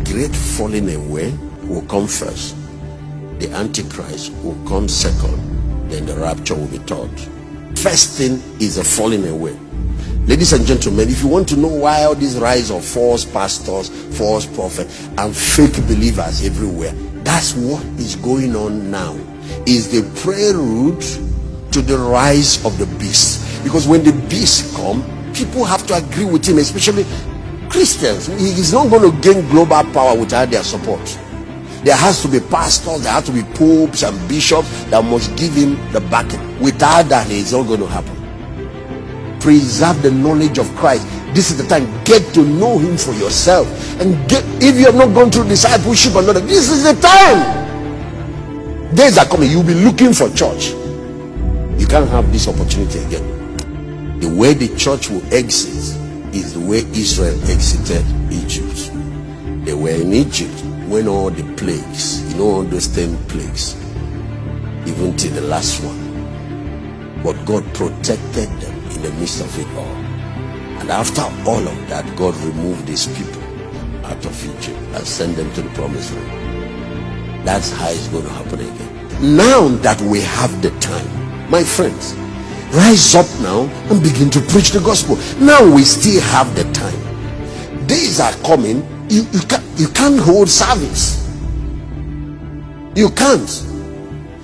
great falling away will come first. The Antichrist will come second. Then the rapture will be third. First thing is a falling away. Ladies and gentlemen, if you want to know why all this rise of false pastors, false prophets, and fake believers everywhere, that's what is going on now. Is the prelude to the rise of the beast. Because when the beast come, people have to agree with him, especially Christians. He is not going to gain global power without their support. There has to be pastors, there has to be popes and bishops that must give him the backing. Without that, it's not going to happen. Preserve the knowledge of Christ. This is the time. Get to know him for yourself. And if you have not gone through discipleship or not, this is the time. Days are coming, you'll be looking for church. You can't have this opportunity again. The way the church will exit is the way Israel exited Egypt. They were in Egypt when all the plagues, all those 10 plagues, even till the last one. But God protected them in the midst of it all. And after all of that, God removed these people out of Egypt and sent them to the promised land. That's how it's going to happen again. Now that we have the time, my friends, rise up now and begin to preach the gospel. Now we still have the time. Days are coming, you can't hold service. You can't.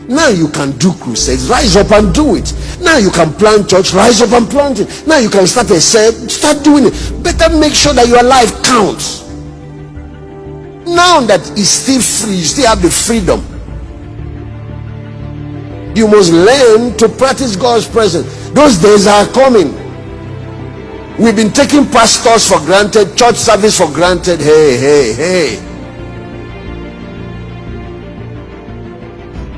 Now you can do crusades. Rise up and do it. Now you can plant church. Rise up and plant it. Now you can start a cell. Start doing it. Better make sure that your life counts. Now that it's still free, you still have the freedom. You must learn to practice God's presence. Those days are coming. We've been taking pastors for granted, church service for granted. Hey.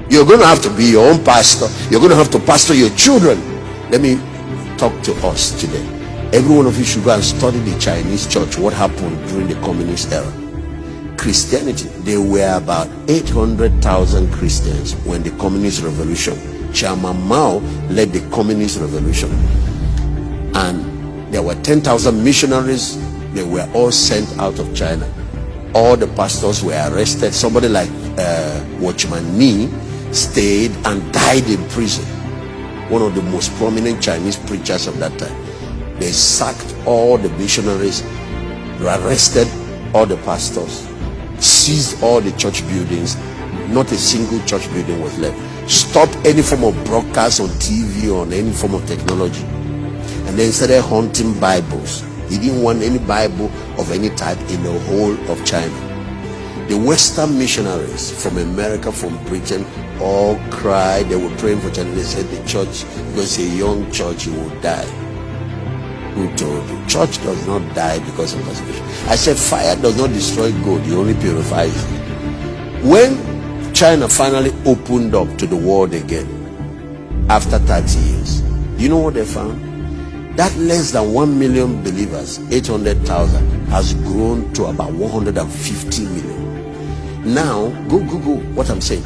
You're going to have to be your own pastor. You're going to have to pastor your children. Let me talk to us today. Every one of you should go and study the Chinese church. What happened during the communist era? Christianity. There were about 800,000 Christians when the communist revolution. Chairman Mao led the communist revolution. And there were 10,000 missionaries. They were all sent out of China. All the pastors were arrested. Somebody like Watchman Nee stayed and died in prison. One of the most prominent Chinese preachers of that time. They sacked all the missionaries, arrested all the pastors, seized all the church buildings. Not a single church building was left. Stopped any form of broadcast on TV or on any form of technology. And then started hunting Bibles. He didn't want any Bible of any type in the whole of China. The Western missionaries from America, from Britain, all cried. They were praying for China. They said the church, because it's a young church, it will die. Who told you? Church does not die because of persecution. I said fire does not destroy gold, it only purifies it. When China finally opened up to the world again, after 30 years, you know what they found? That less than 1 million believers, 800,000, has grown to about 150 million. Now, go Google what I'm saying.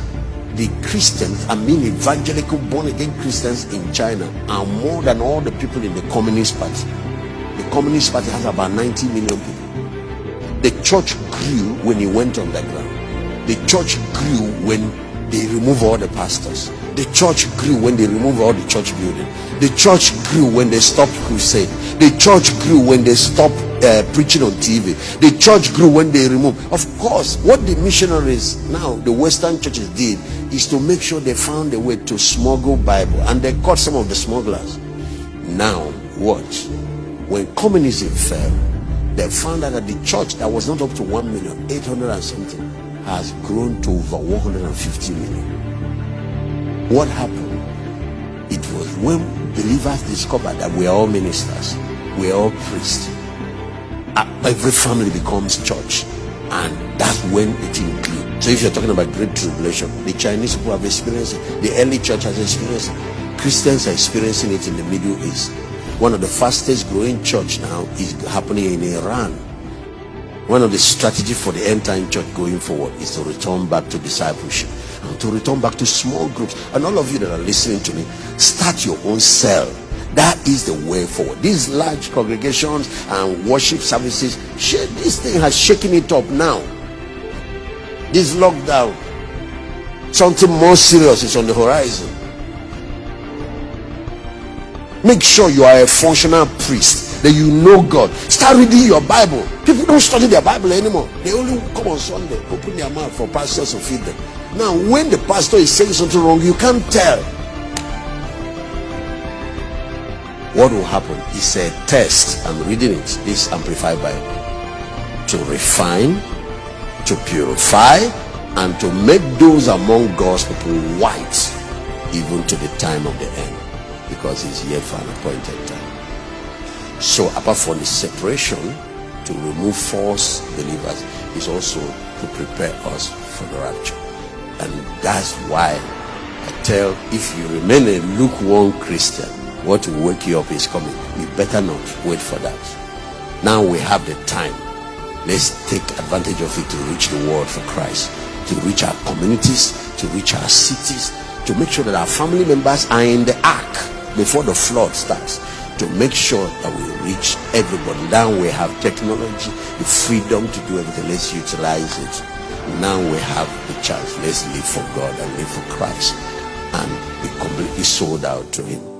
The Christians, evangelical born-again Christians in China are more than all the people in the Communist Party. The Communist Party has about 90 million people. The church grew when it went underground. The church grew when they removed all the pastors. The church grew when they removed all the church building. The church grew when they stopped crusade. The church grew when they stopped preaching on TV. The church grew when they removed. Of course, what the missionaries now, the Western churches did, is to make sure they found a way to smuggle Bible, and they caught some of the smugglers. Now, watch. When communism fell, they found out that the church that was not up to 1,800,000 and something has grown to over 150 million. What happened? It was when believers discovered that we are all ministers, we are all priests. Every family becomes church, and that's when it includes. So if you're talking about great tribulation, the Chinese people have experienced it, the early church has experienced it, Christians are experiencing it in the Middle East. One of the fastest growing church now is happening in Iran. One of the strategies for the end time church going forward is to return back to discipleship and to return back to small groups. And all of you that are listening to me, start your own cell. That is the way forward. These large congregations and worship services, this thing has shaken it up now. This lockdown, something more serious is on the horizon. Make sure you are a functional priest, that you know God. Start reading your Bible. People don't study their Bible anymore. They only come on Sunday, open their mouth for pastors to feed them. Now, when the pastor is saying something wrong, you can't tell. What will happen is a test. I'm reading it, this Amplified Bible, to refine, to purify, and to make those among God's people white, even to the time of the end, because it's yet for an appointed time. So apart from the separation, to remove false believers, is also to prepare us for the rapture. And that's why I tell, if you remain a lukewarm Christian, what will wake you up is coming. You better not wait for that. Now we have the time. Let's take advantage of it to reach the world for Christ, to reach our communities, to reach our cities, to make sure that our family members are in the ark before the flood starts, to make sure that we reach everybody. Now we have technology, the freedom to do everything. Let's utilize it. Now we have the chance. Let's live for God and live for Christ and be completely sold out to Him.